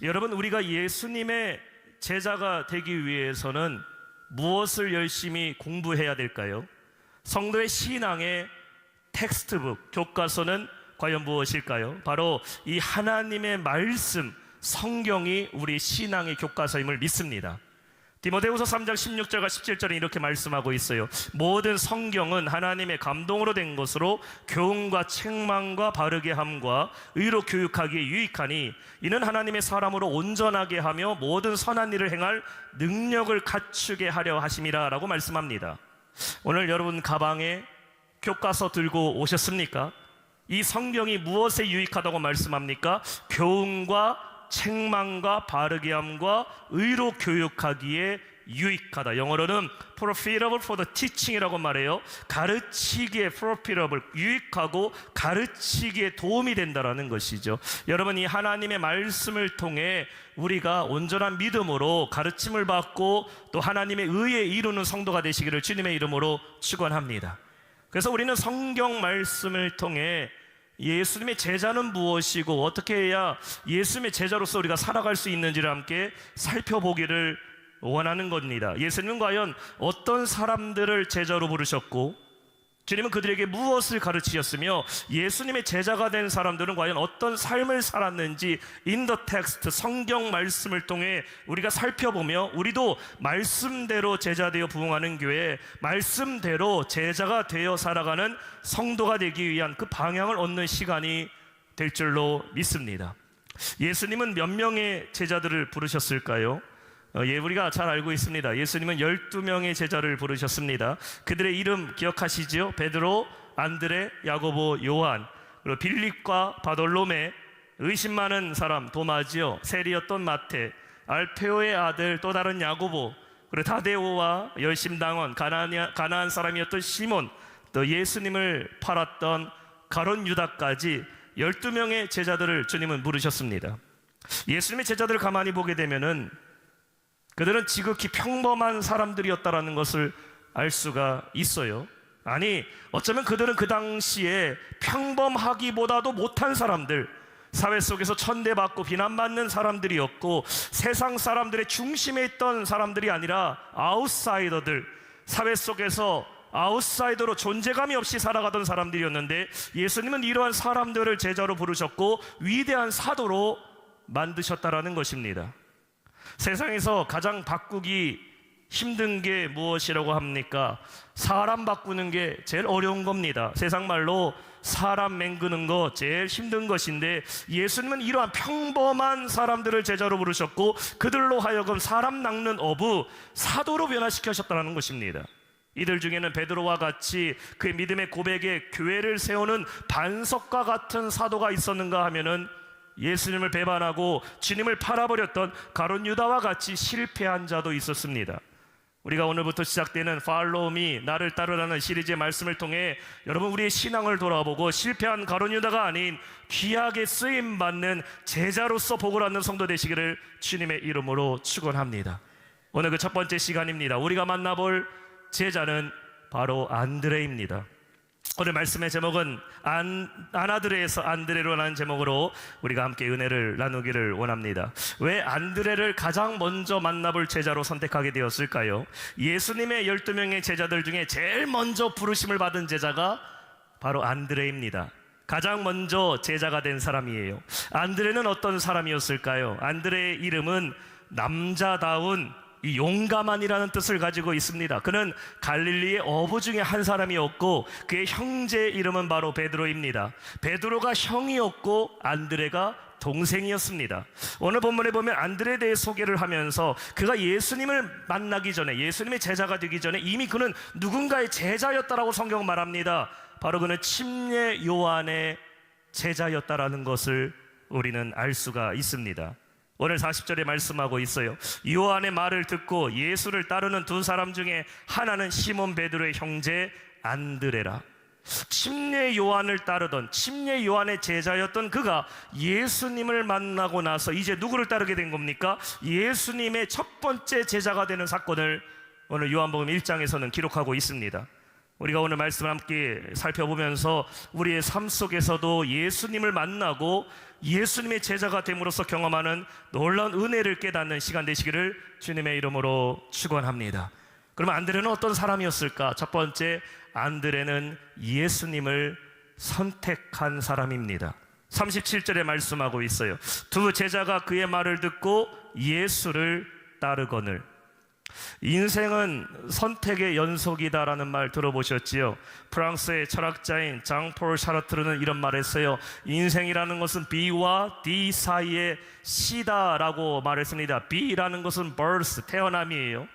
여러분, 우리가 예수님의 제자가 되기 위해서는 무엇을 열심히 공부해야 될까요? 성도의 신앙의 텍스트북, 교과서는 과연 무엇일까요? 바로 이 하나님의 말씀, 성경이 우리 신앙의 교과서임을 믿습니다. 디모데후서 3장 16절과 17절에 이렇게 말씀하고 있어요. 모든 성경은 하나님의 감동으로 된 것으로 교훈과 책망과 바르게 함과 의로 교육하기에 유익하니 이는 하나님의 사람으로 온전하게 하며 모든 선한 일을 행할 능력을 갖추게 하려 하심이라 라고 말씀합니다. 오늘 여러분 가방에 교과서 들고 오셨습니까? 이 성경이 무엇에 유익하다고 말씀합니까? 교훈과 책망과 바르게 함과 의로 교육하기에 유익하다. 영어로는 profitable for the teaching이라고 말해요. 가르치기에 profitable, 유익하고 가르치기에 도움이 된다라는 것이죠. 여러분, 이 하나님의 말씀을 통해 우리가 온전한 믿음으로 가르침을 받고 또 하나님의 의에 이루는 성도가 되시기를 주님의 이름으로 축원합니다. 그래서 우리는 성경 말씀을 통해 예수님의 제자는 무엇이고 어떻게 해야 예수님의 제자로서 우리가 살아갈 수 있는지를 함께 살펴보기를 원하는 겁니다. 예수님은 과연 어떤 사람들을 제자로 부르셨고 주님은 그들에게 무엇을 가르치셨으며 예수님의 제자가 된 사람들은 과연 어떤 삶을 살았는지 in the text, 성경 말씀을 통해 우리가 살펴보며 우리도 말씀대로 제자되어 부흥하는 교회, 말씀대로 제자가 되어 살아가는 성도가 되기 위한 그 방향을 얻는 시간이 될 줄로 믿습니다. 예수님은 몇 명의 제자들을 부르셨을까요? 우리가 잘 알고 있습니다. 예수님은 12명의 제자를 부르셨습니다. 그들의 이름 기억하시죠? 베드로, 안드레, 야고보, 요한, 그리고 빌립과 바돌로메, 의심 많은 사람 도마지요, 세리였던 마태, 알페오의 아들 또 다른 야고보, 그리고 다데오와 열심당원 가나안 사람이었던 시몬, 또 예수님을 팔았던 가룟 유다까지 12명의 제자들을 주님은 부르셨습니다. 예수님의 제자들을 가만히 보게 되면은 그들은 지극히 평범한 사람들이었다라는 것을 알 수가 있어요. 아니, 어쩌면 그들은 그 당시에 평범하기보다도 못한 사람들, 사회 속에서 천대받고 비난받는 사람들이었고 세상 사람들의 중심에 있던 사람들이 아니라 아웃사이더들, 사회 속에서 아웃사이더로 존재감이 없이 살아가던 사람들이었는데 예수님은 이러한 사람들을 제자로 부르셨고 위대한 사도로 만드셨다라는 것입니다. 세상에서 가장 바꾸기 힘든 게 무엇이라고 합니까? 사람 바꾸는 게 제일 어려운 겁니다. 세상 말로 사람 맹그는 거 제일 힘든 것인데 예수님은 이러한 평범한 사람들을 제자로 부르셨고 그들로 하여금 사람 낚는 어부, 사도로 변화시키셨다는 것입니다. 이들 중에는 베드로와 같이 그의 믿음의 고백에 교회를 세우는 반석과 같은 사도가 있었는가 하면은 예수님을 배반하고 주님을 팔아버렸던 가룟 유다와 같이 실패한 자도 있었습니다. 우리가 오늘부터 시작되는 Follow Me, 나를 따르라는 시리즈의 말씀을 통해 여러분 우리의 신앙을 돌아보고 실패한 가룟 유다가 아닌 귀하게 쓰임받는 제자로서 복을 얻는 성도 되시기를 주님의 이름으로 축원합니다. 오늘 그 첫 번째 시간입니다. 우리가 만나볼 제자는 바로 안드레입니다. 오늘 말씀의 제목은 아나드레에서 안드레로라는 제목으로 우리가 함께 은혜를 나누기를 원합니다. 왜 안드레를 가장 먼저 만나볼 제자로 선택하게 되었을까요? 예수님의 12명의 제자들 중에 제일 먼저 부르심을 받은 제자가 바로 안드레입니다. 가장 먼저 제자가 된 사람이에요. 안드레는 어떤 사람이었을까요? 안드레의 이름은 남자다운 이 용감한이라는 뜻을 가지고 있습니다. 그는 갈릴리의 어부 중에 한 사람이었고 그의 형제의 이름은 바로 베드로입니다. 베드로가 형이었고 안드레가 동생이었습니다. 오늘 본문에 보면 안드레에 대해 소개를 하면서 그가 예수님을 만나기 전에, 예수님의 제자가 되기 전에 이미 그는 누군가의 제자였다라고 성경은 말합니다. 바로 그는 침례 요한의 제자였다라는 것을 우리는 알 수가 있습니다. 오늘 40절에 말씀하고 있어요. 요한의 말을 듣고 예수를 따르는 두 사람 중에 하나는 시몬 베드로의 형제 안드레라. 침례 요한을 따르던, 침례 요한의 제자였던 그가 예수님을 만나고 나서 이제 누구를 따르게 된 겁니까? 예수님의 첫 번째 제자가 되는 사건을 오늘 요한복음 1장에서는 기록하고 있습니다. 우리가 오늘 말씀을 함께 살펴보면서 우리의 삶 속에서도 예수님을 만나고 예수님의 제자가 됨으로써 경험하는 놀라운 은혜를 깨닫는 시간 되시기를 주님의 이름으로 축원합니다. 그럼 안드레는 어떤 사람이었을까? 첫 번째, 안드레는 예수님을 선택한 사람입니다. 37절에 말씀하고 있어요. 두 제자가 그의 말을 듣고 예수를 따르거늘. 인생은 선택의 연속이다라는 말 들어보셨지요? 프랑스의 철학자인 장폴 샤르트르는 이런 말을 했어요. 인생이라는 것은 B와 D 사이의 C다라고 말했습니다. B라는 것은 birth, 태어남이에요.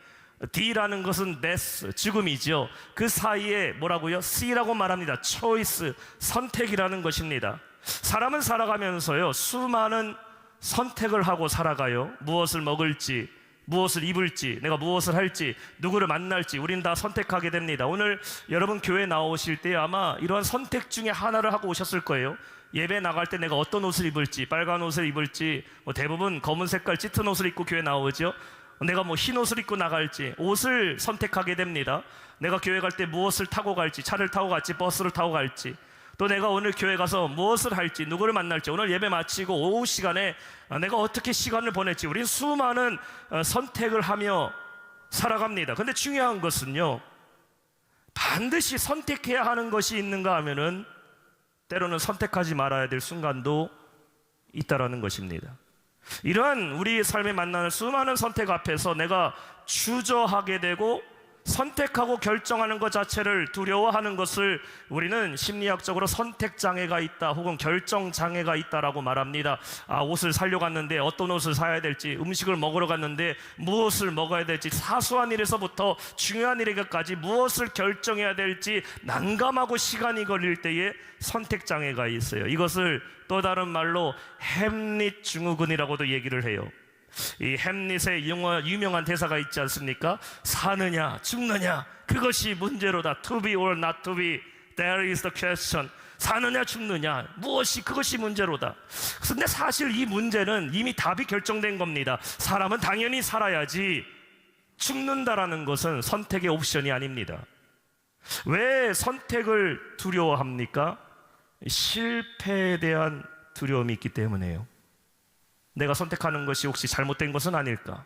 D라는 것은 death, 죽음이죠. 그 사이에 뭐라고요? C라고 말합니다. choice, 선택이라는 것입니다. 사람은 살아가면서요, 수많은 선택을 하고 살아가요. 무엇을 먹을지, 무엇을 입을지, 내가 무엇을 할지, 누구를 만날지 우린 다 선택하게 됩니다. 오늘 여러분 교회 나오실 때 아마 이러한 선택 중에 하나를 하고 오셨을 거예요. 예배 나갈 때 내가 어떤 옷을 입을지, 빨간 옷을 입을지, 대부분 검은 색깔 짙은 옷을 입고 교회 나오죠. 내가 흰 옷을 입고 나갈지, 옷을 선택하게 됩니다. 내가 교회 갈 때 무엇을 타고 갈지, 차를 타고 갈지, 버스를 타고 갈지, 또 내가 오늘 교회 가서 무엇을 할지, 누구를 만날지, 오늘 예배 마치고 오후 시간에 내가 어떻게 시간을 보낼지, 우린 수많은 선택을 하며 살아갑니다. 근데 중요한 것은요, 반드시 선택해야 하는 것이 있는가 하면은 때로는 선택하지 말아야 될 순간도 있다라는 것입니다. 이러한 우리 삶에 만나는 수많은 선택 앞에서 내가 주저하게 되고 선택하고 결정하는 것 자체를 두려워하는 것을 우리는 심리학적으로 선택장애가 있다 혹은 결정장애가 있다라고 말합니다. 옷을 사려 갔는데 어떤 옷을 사야 될지, 음식을 먹으러 갔는데 무엇을 먹어야 될지, 사소한 일에서부터 중요한 일에까지 무엇을 결정해야 될지 난감하고 시간이 걸릴 때에 선택장애가 있어요. 이것을 또 다른 말로 햄릿 증후군이라고도 얘기를 해요. 이 햄릿의 유명한 대사가 있지 않습니까? 사느냐 죽느냐 그것이 문제로다. To be or not to be, there is the question. 사느냐 죽느냐 무엇이, 그것이 문제로다. 근데 사실 이 문제는 이미 답이 결정된 겁니다. 사람은 당연히 살아야지, 죽는다라는 것은 선택의 옵션이 아닙니다. 왜 선택을 두려워합니까? 실패에 대한 두려움이 있기 때문에요. 내가 선택하는 것이 혹시 잘못된 것은 아닐까?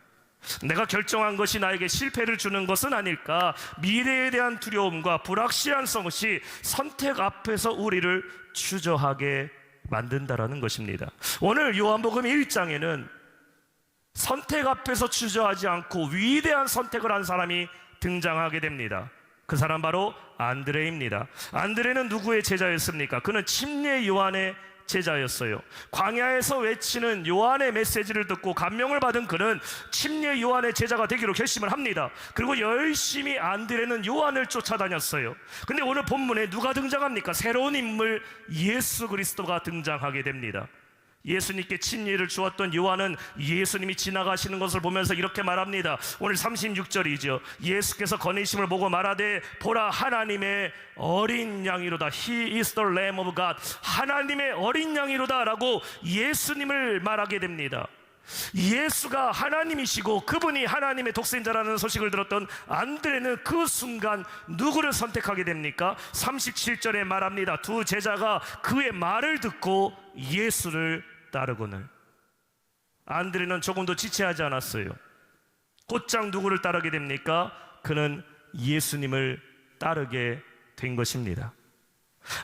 내가 결정한 것이 나에게 실패를 주는 것은 아닐까? 미래에 대한 두려움과 불확실한 것이 선택 앞에서 우리를 주저하게 만든다라는 것입니다. 오늘 요한복음 1장에는 선택 앞에서 주저하지 않고 위대한 선택을 한 사람이 등장하게 됩니다. 그 사람 바로 안드레입니다. 안드레는 누구의 제자였습니까? 그는 침례 요한의 제자였어요. 광야에서 외치는 요한의 메시지를 듣고 감명을 받은 그는 침례 요한의 제자가 되기로 결심을 합니다. 그리고 열심히 안드레는 요한을 쫓아다녔어요. 근데 오늘 본문에 누가 등장합니까? 새로운 인물 예수 그리스도가 등장하게 됩니다. 예수님께 침례를 주었던 요한은 예수님이 지나가시는 것을 보면서 이렇게 말합니다. 오늘 36절이죠. 예수께서 거니심을 보고 말하되 보라 하나님의 어린 양이로다. He is the Lamb of God. 하나님의 어린 양이로다 라고 예수님을 말하게 됩니다. 예수가 하나님이시고 그분이 하나님의 독생자라는 소식을 들었던 안드레는 그 순간 누구를 선택하게 됩니까? 37절에 말합니다. 두 제자가 그의 말을 듣고 예수를 따르거늘. 안드레는 조금도 지체하지 않았어요. 곧장 누구를 따르게 됩니까? 그는 예수님을 따르게 된 것입니다.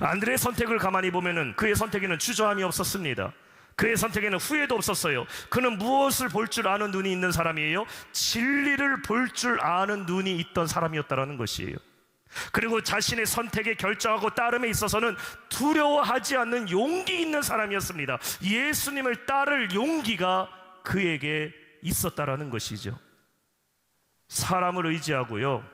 안드레의 선택을 가만히 보면은 그의 선택에는 주저함이 없었습니다. 그의 선택에는 후회도 없었어요. 그는 무엇을 볼 줄 아는 눈이 있는 사람이에요? 진리를 볼 줄 아는 눈이 있던 사람이었다는 것이에요. 그리고 자신의 선택에 결정하고 따름에 있어서는 두려워하지 않는 용기 있는 사람이었습니다. 예수님을 따를 용기가 그에게 있었다라는 것이죠. 사람을 의지하고요,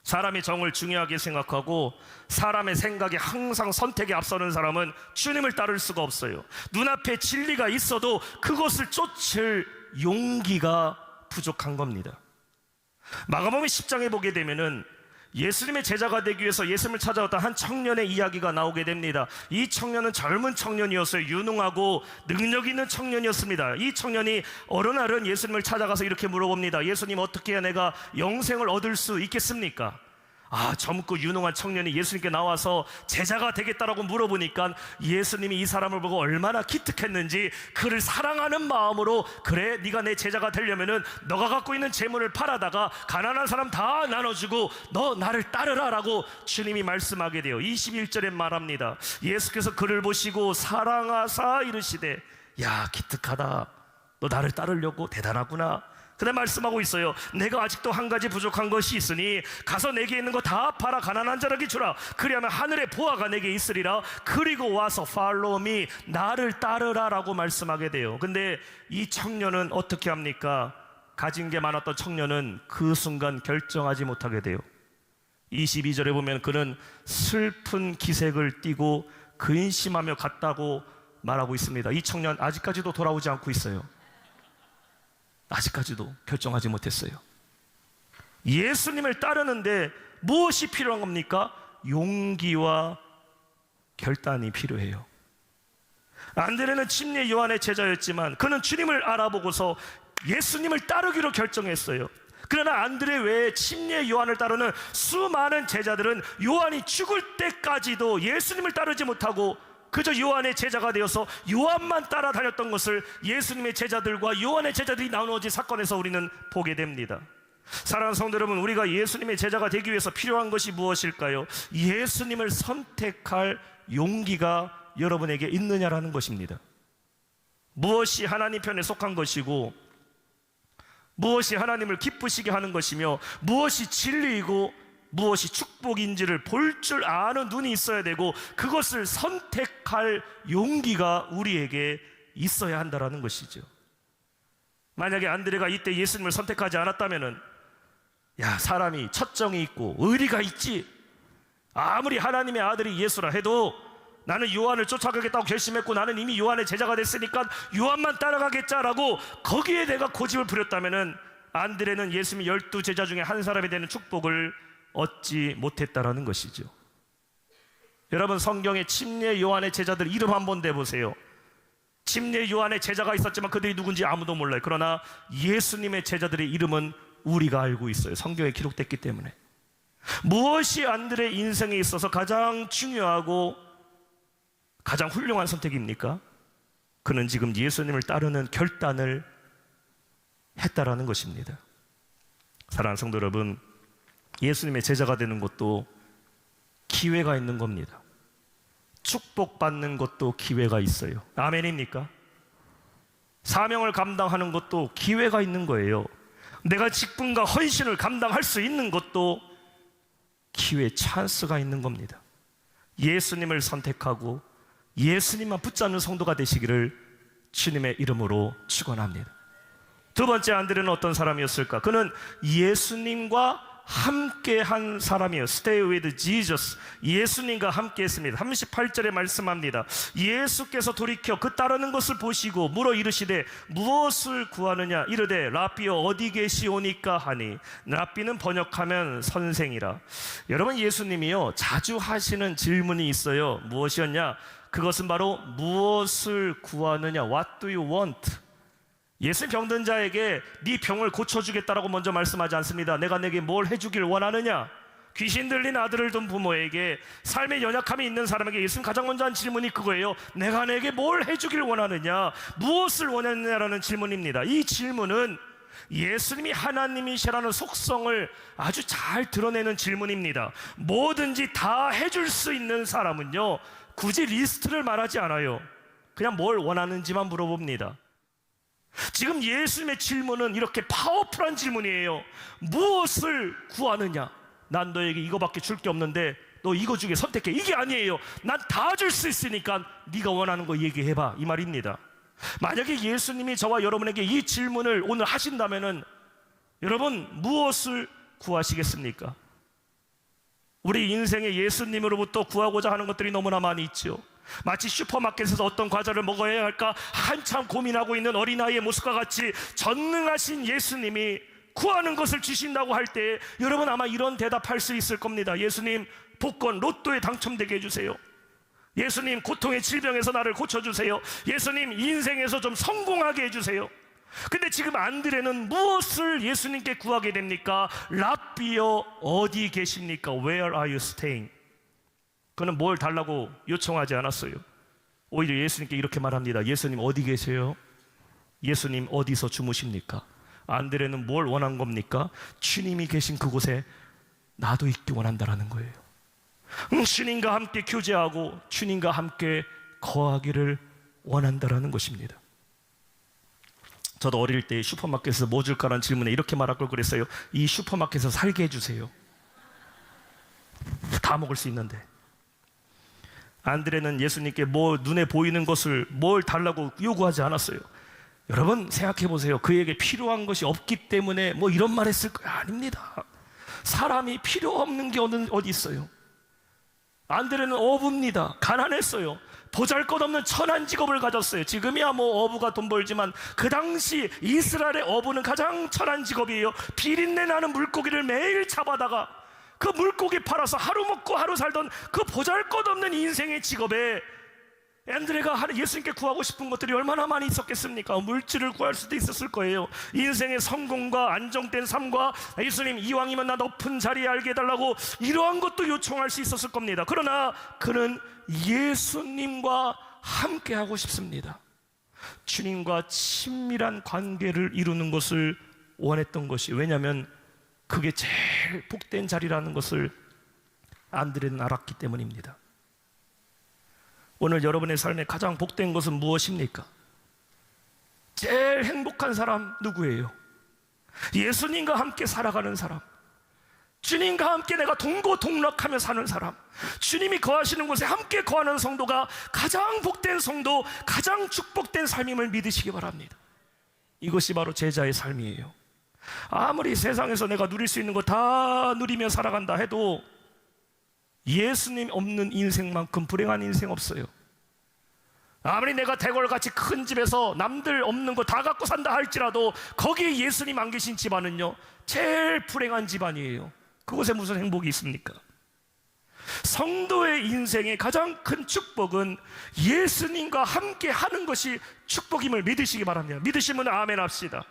사람의 정을 중요하게 생각하고 사람의 생각에 항상 선택에 앞서는 사람은 주님을 따를 수가 없어요. 눈앞에 진리가 있어도 그것을 쫓을 용기가 부족한 겁니다. 마가복음 10장에 보게 되면은 예수님의 제자가 되기 위해서 예수님을 찾아왔던 한 청년의 이야기가 나오게 됩니다. 이 청년은 젊은 청년이었어요. 유능하고 능력 있는 청년이었습니다. 이 청년이 어느 날은 예수님을 찾아가서 이렇게 물어봅니다. 예수님, 어떻게 해야 내가 영생을 얻을 수 있겠습니까? 젊고 유능한 청년이 예수님께 나와서 제자가 되겠다라고 물어보니까 예수님이 이 사람을 보고 얼마나 기특했는지 그를 사랑하는 마음으로, 그래 네가 내 제자가 되려면은 너가 갖고 있는 재물을 팔아다가 가난한 사람 다 나눠주고 너 나를 따르라 라고 주님이 말씀하게 돼요. 21절에 말합니다. 예수께서 그를 보시고 사랑하사 이르시되, 야 기특하다, 너 나를 따르려고 대단하구나. 그다음 말씀하고 있어요. 내가 아직도 한 가지 부족한 것이 있으니 가서 내게 있는 거 다 팔아 가난한 자에게 주라. 그리하면 하늘의 보화가 내게 있으리라. 그리고 와서 follow me, 나를 따르라 라고 말씀하게 돼요. 근데 이 청년은 어떻게 합니까? 가진 게 많았던 청년은 그 순간 결정하지 못하게 돼요. 22절에 보면 그는 슬픈 기색을 띠고 근심하며 갔다고 말하고 있습니다. 이 청년 아직까지도 돌아오지 않고 있어요. 아직까지도 결정하지 못했어요. 예수님을 따르는데 무엇이 필요한 겁니까? 용기와 결단이 필요해요. 안드레는 침례 요한의 제자였지만 그는 주님을 알아보고서 예수님을 따르기로 결정했어요. 그러나 안드레 외에 침례 요한을 따르는 수많은 제자들은 요한이 죽을 때까지도 예수님을 따르지 못하고 그저 요한의 제자가 되어서 요한만 따라다녔던 것을 예수님의 제자들과 요한의 제자들이 나누어진 사건에서 우리는 보게 됩니다. 사랑하는 성도 여러분, 우리가 예수님의 제자가 되기 위해서 필요한 것이 무엇일까요? 예수님을 선택할 용기가 여러분에게 있느냐라는 것입니다. 무엇이 하나님 편에 속한 것이고 무엇이 하나님을 기쁘시게 하는 것이며 무엇이 진리이고 무엇이 축복인지를 볼 줄 아는 눈이 있어야 되고 그것을 선택할 용기가 우리에게 있어야 한다는 것이죠. 만약에 안드레가 이때 예수님을 선택하지 않았다면은, 야 사람이 첫정이 있고 의리가 있지, 아무리 하나님의 아들이 예수라 해도 나는 요한을 쫓아가겠다고 결심했고 나는 이미 요한의 제자가 됐으니까 요한만 따라가겠자라고 거기에 내가 고집을 부렸다면은 안드레는 예수님의 12제자 중에 한 사람이 되는 축복을 얻지 못했다라는 것이죠. 여러분, 성경에 침례 요한의 제자들 이름 한번 대보세요. 침례 요한의 제자가 있었지만 그들이 누군지 아무도 몰라요. 그러나 예수님의 제자들의 이름은 우리가 알고 있어요. 성경에 기록됐기 때문에. 무엇이 안드레 인생에 있어서 가장 중요하고 가장 훌륭한 선택입니까? 그는 지금 예수님을 따르는 결단을 했다라는 것입니다. 사랑하는 성도 여러분, 예수님의 제자가 되는 것도 기회가 있는 겁니다. 축복받는 것도 기회가 있어요. 아멘입니까? 사명을 감당하는 것도 기회가 있는 거예요. 내가 직분과 헌신을 감당할 수 있는 것도 기회, 찬스가 있는 겁니다. 예수님을 선택하고 예수님만 붙잡는 성도가 되시기를 주님의 이름으로 축원합니다. 두 번째 안드레는 어떤 사람이었을까? 그는 예수님과 함께 한 사람이에요. Stay with Jesus. 예수님과 함께 했습니다. 38절에 말씀합니다. 예수께서 돌이켜 그 따르는 것을 보시고 물어 이르시되 무엇을 구하느냐? 이르되 라삐여 어디 계시오니까 하니. 라삐는 번역하면 선생이라. 여러분, 예수님이요 자주 하시는 질문이 있어요. 무엇이었냐? 그것은 바로 무엇을 구하느냐? What do you want? 예수님 병든 자에게 네 병을 고쳐주겠다라고 먼저 말씀하지 않습니다. 내가 내게 뭘 해주길 원하느냐? 귀신 들린 아들을 둔 부모에게, 삶의 연약함이 있는 사람에게 예수님 가장 먼저 한 질문이 그거예요. 내가 내게 뭘 해주길 원하느냐? 무엇을 원하느냐라는 질문입니다. 이 질문은 예수님이 하나님이시라는 속성을 아주 잘 드러내는 질문입니다. 뭐든지 다 해줄 수 있는 사람은요 굳이 리스트를 말하지 않아요. 그냥 뭘 원하는지만 물어봅니다. 지금 예수님의 질문은 이렇게 파워풀한 질문이에요. 무엇을 구하느냐? 난 너에게 이거밖에 줄 게 없는데 너 이거 중에 선택해. 이게 아니에요. 난 다 줄 수 있으니까 네가 원하는 거 얘기해봐, 이 말입니다. 만약에 예수님이 저와 여러분에게 이 질문을 오늘 하신다면은 여러분 무엇을 구하시겠습니까? 우리 인생에 예수님으로부터 구하고자 하는 것들이 너무나 많이 있죠. 마치 슈퍼마켓에서 어떤 과자를 먹어야 할까 한참 고민하고 있는 어린아이의 모습과 같이 전능하신 예수님이 구하는 것을 주신다고 할 때 여러분 아마 이런 대답할 수 있을 겁니다. 예수님, 복권 로또에 당첨되게 해주세요. 예수님, 고통의 질병에서 나를 고쳐주세요. 예수님, 인생에서 좀 성공하게 해주세요. 근데 지금 안드레는 무엇을 예수님께 구하게 됩니까? 랍비여 어디 계십니까? Where are you staying? 그는 뭘 달라고 요청하지 않았어요. 오히려 예수님께 이렇게 말합니다. 예수님 어디 계세요? 예수님 어디서 주무십니까? 안드레는 뭘 원한 겁니까? 주님이 계신 그곳에 나도 있기 원한다라는 거예요. 주님과 함께 교제하고 주님과 함께 거하기를 원한다라는 것입니다. 저도 어릴 때 슈퍼마켓에서 뭐 줄까라는 질문에 이렇게 말할 걸 그랬어요. 이 슈퍼마켓에서 살게 해주세요. 다 먹을 수 있는데. 안드레는 예수님께 뭐 눈에 보이는 것을 뭘 달라고 요구하지 않았어요. 여러분 생각해 보세요. 그에게 필요한 것이 없기 때문에 뭐 이런 말 했을 거야. 아닙니다. 사람이 필요 없는 게 어디 있어요? 안드레는 어부입니다. 가난했어요. 보잘것없는 천한 직업을 가졌어요. 지금이야 뭐 어부가 돈 벌지만 그 당시 이스라엘의 어부는 가장 천한 직업이에요. 비린내 나는 물고기를 매일 잡아다가 그 물고기 팔아서 하루 먹고 하루 살던 그 보잘것없는 인생의 직업에 안드레가 예수님께 구하고 싶은 것들이 얼마나 많이 있었겠습니까? 물질을 구할 수도 있었을 거예요. 인생의 성공과 안정된 삶과 예수님 이왕이면 나 높은 자리에 알게 해달라고 이러한 것도 요청할 수 있었을 겁니다. 그러나 그는 예수님과 함께 하고 싶습니다. 주님과 친밀한 관계를 이루는 것을 원했던 것이, 왜냐하면 그게 제일 복된 자리라는 것을 안드레는 알았기 때문입니다. 오늘 여러분의 삶에 가장 복된 것은 무엇입니까? 제일 행복한 사람 누구예요? 예수님과 함께 살아가는 사람, 주님과 함께 내가 동고동락하며 사는 사람, 주님이 거하시는 곳에 함께 거하는 성도가 가장 복된 성도, 가장 축복된 삶임을 믿으시기 바랍니다. 이것이 바로 제자의 삶이에요. 아무리 세상에서 내가 누릴 수 있는 거 다 누리며 살아간다 해도 예수님 없는 인생만큼 불행한 인생 없어요. 아무리 내가 대궐같이 큰 집에서 남들 없는 거 다 갖고 산다 할지라도 거기에 예수님 안 계신 집안은요 제일 불행한 집안이에요. 그곳에 무슨 행복이 있습니까? 성도의 인생의 가장 큰 축복은 예수님과 함께 하는 것이 축복임을 믿으시기 바랍니다. 믿으시면 아멘 합시다.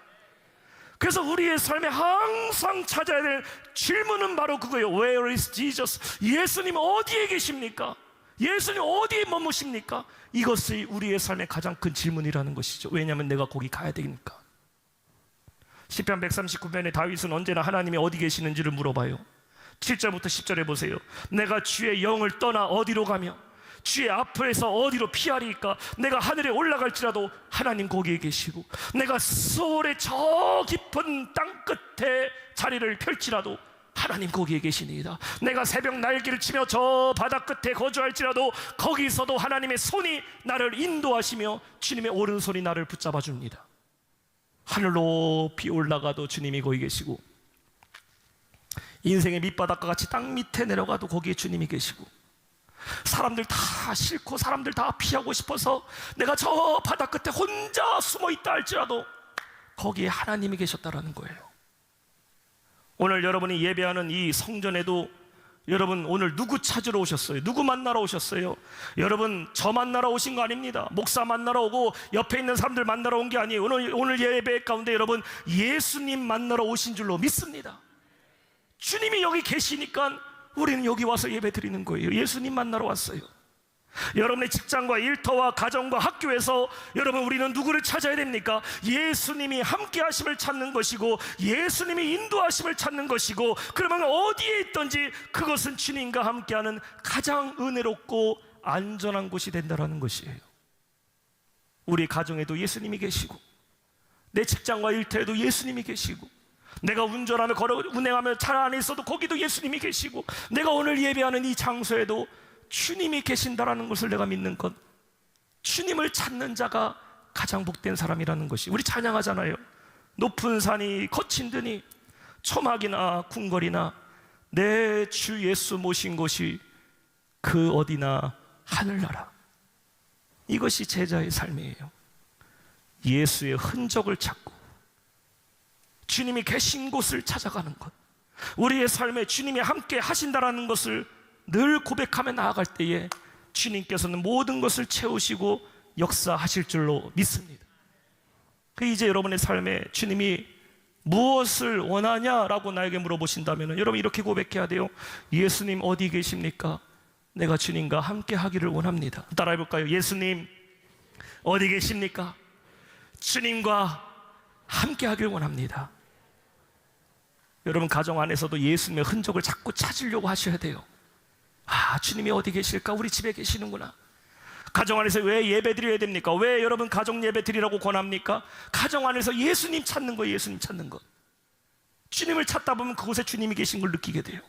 그래서 우리의 삶에 항상 찾아야 될 질문은 바로 그거예요. Where is Jesus? 예수님 어디에 계십니까? 예수님 어디에 머무십니까? 이것이 우리의 삶의 가장 큰 질문이라는 것이죠. 왜냐하면 내가 거기 가야 되니까. 시편 139편에 다윗은 언제나 하나님이 어디 계시는지를 물어봐요. 7절부터 10절에 보세요. 내가 주의 영을 떠나 어디로 가며 주의 앞에서 어디로 피하리까? 내가 하늘에 올라갈지라도 하나님 거기에 계시고, 내가 수월의 저 깊은 땅 끝에 자리를 펼치라도 하나님 거기에 계시니이다. 내가 새벽 날개를 치며 저 바다 끝에 거주할지라도 거기서도 하나님의 손이 나를 인도하시며 주님의 오른손이 나를 붙잡아 줍니다. 하늘 높이 올라가도 주님이 거기 계시고, 인생의 밑바닥과 같이 땅 밑에 내려가도 거기에 주님이 계시고, 사람들 다 싫고 사람들 다 피하고 싶어서 내가 저 바다 끝에 혼자 숨어 있다 할지라도 거기에 하나님이 계셨다라는 거예요. 오늘 여러분이 예배하는 이 성전에도 여러분 오늘 누구 찾으러 오셨어요? 누구 만나러 오셨어요? 여러분 저 만나러 오신 거 아닙니다. 목사 만나러 오고 옆에 있는 사람들 만나러 온 게 아니에요. 오늘 예배 가운데 여러분 예수님 만나러 오신 줄로 믿습니다. 주님이 여기 계시니까 우리는 여기 와서 예배 드리는 거예요. 예수님 만나러 왔어요. 여러분의 직장과 일터와 가정과 학교에서 여러분 우리는 누구를 찾아야 됩니까? 예수님이 함께 하심을 찾는 것이고 예수님이 인도하심을 찾는 것이고, 그러면 어디에 있든지 그것은 주님과 함께하는 가장 은혜롭고 안전한 곳이 된다는 것이에요. 우리 가정에도 예수님이 계시고, 내 직장과 일터에도 예수님이 계시고, 내가 운전하며 운행하며 차 안에 있어도 거기도 예수님이 계시고, 내가 오늘 예배하는 이 장소에도 주님이 계신다라는 것을 내가 믿는 것, 주님을 찾는 자가 가장 복된 사람이라는 것이, 우리 찬양하잖아요. 높은 산이 거친 드니 초막이나 궁궐이나 내 주 예수 모신 곳이 그 어디나 하늘나라. 이것이 제자의 삶이에요. 예수의 흔적을 찾고 주님이 계신 곳을 찾아가는 것, 우리의 삶에 주님이 함께 하신다라는 것을 늘 고백하며 나아갈 때에 주님께서는 모든 것을 채우시고 역사하실 줄로 믿습니다. 이제 여러분의 삶에 주님이 무엇을 원하냐라고 나에게 물어보신다면 여러분 이렇게 고백해야 돼요. 예수님 어디 계십니까? 내가 주님과 함께 하기를 원합니다. 따라해 볼까요? 예수님 어디 계십니까? 주님과 함께 하길 원합니다. 여러분 가정 안에서도 예수님의 흔적을 자꾸 찾으려고 하셔야 돼요. 아, 주님이 어디 계실까? 우리 집에 계시는구나. 가정 안에서 왜 예배 드려야 됩니까? 왜 여러분 가정 예배 드리라고 권합니까? 가정 안에서 예수님 찾는 거예요. 예수님 찾는 것. 주님을 찾다 보면 그곳에 주님이 계신 걸 느끼게 돼요.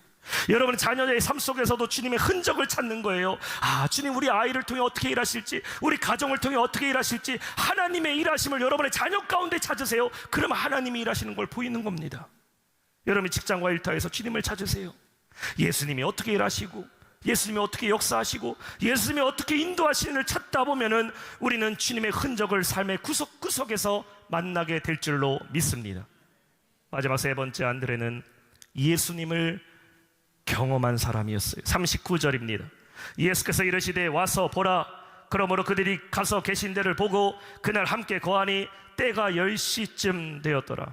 여러분 자녀의 삶 속에서도 주님의 흔적을 찾는 거예요. 아, 주님 우리 아이를 통해 어떻게 일하실지, 우리 가정을 통해 어떻게 일하실지 하나님의 일하심을 여러분의 자녀 가운데 찾으세요. 그러면 하나님이 일하시는 걸 보이는 겁니다. 여러분이 직장과 일터에서 주님을 찾으세요. 예수님이 어떻게 일하시고, 예수님이 어떻게 역사하시고, 예수님이 어떻게 인도하시는을 찾다 보면은 우리는 주님의 흔적을 삶의 구석구석에서 만나게 될 줄로 믿습니다. 마지막 세 번째, 안드레는 예수님을 경험한 사람이었어요. 39절입니다. 예수께서 이르시되 와서 보라. 그러므로 그들이 가서 계신 데를 보고 그날 함께 거하니 때가 10시쯤 되었더라.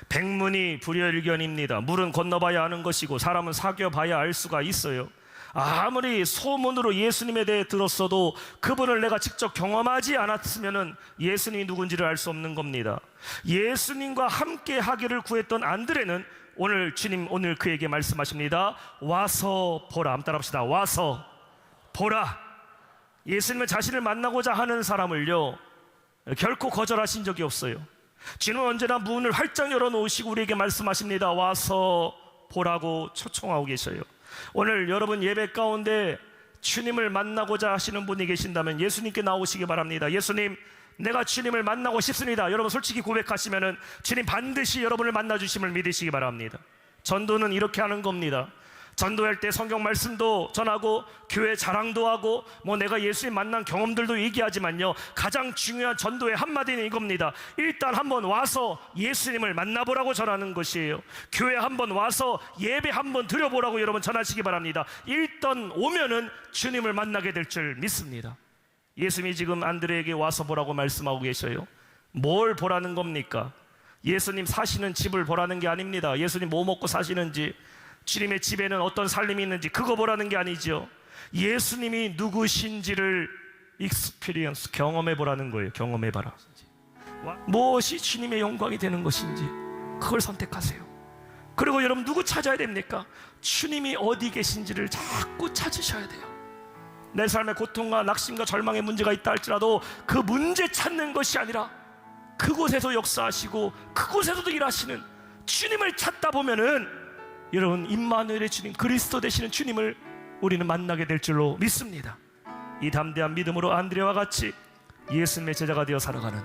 백문이 불여일견입니다. 물은 건너봐야 아는 것이고 사람은 사귀어봐야 알 수가 있어요. 아무리 소문으로 예수님에 대해 들었어도 그분을 내가 직접 경험하지 않았으면 예수님이 누군지를 알 수 없는 겁니다. 예수님과 함께 하기를 구했던 안드레는 오늘 주님 오늘 그에게 말씀하십니다. 와서 보라. 한번 따라합시다. 와서 보라. 예수님은 자신을 만나고자 하는 사람을요 결코 거절하신 적이 없어요. 주님은 언제나 문을 활짝 열어놓으시고 우리에게 말씀하십니다. 와서 보라고 초청하고 계셔요. 오늘 여러분 예배 가운데 주님을 만나고자 하시는 분이 계신다면 예수님께 나오시기 바랍니다. 예수님, 내가 주님을 만나고 싶습니다. 여러분 솔직히 고백하시면은 주님 반드시 여러분을 만나주심을 믿으시기 바랍니다. 전도는 이렇게 하는 겁니다. 전도할 때 성경 말씀도 전하고 교회 자랑도 하고 내가 예수님 만난 경험들도 얘기하지만요, 가장 중요한 전도의 한마디는 이겁니다. 일단 한번 와서 예수님을 만나보라고 전하는 것이에요. 교회 한번 와서 예배 한번 드려보라고 여러분 전하시기 바랍니다. 일단 오면은 주님을 만나게 될 줄 믿습니다. 예수님이 지금 안드레에게 와서 보라고 말씀하고 계셔요. 뭘 보라는 겁니까? 예수님 사시는 집을 보라는 게 아닙니다. 예수님 뭐 먹고 사시는지, 주님의 집에는 어떤 살림이 있는지 그거 보라는 게 아니죠. 예수님이 누구신지를 익스피리언스, 경험해 보라는 거예요. 경험해 봐라. 무엇이 주님의 영광이 되는 것인지 그걸 선택하세요. 그리고 여러분 누구 찾아야 됩니까? 주님이 어디 계신지를 자꾸 찾으셔야 돼요. 내 삶의 고통과 낙심과 절망의 문제가 있다 할지라도 그 문제 찾는 것이 아니라 그곳에서 역사하시고 그곳에서도 일하시는 주님을 찾다 보면은 여러분 임마누엘의 주님, 그리스도 되시는 주님을 우리는 만나게 될 줄로 믿습니다. 이 담대한 믿음으로 안드레와 같이 예수님의 제자가 되어 살아가는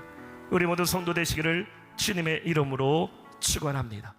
우리 모든 성도 되시기를 주님의 이름으로 축원합니다.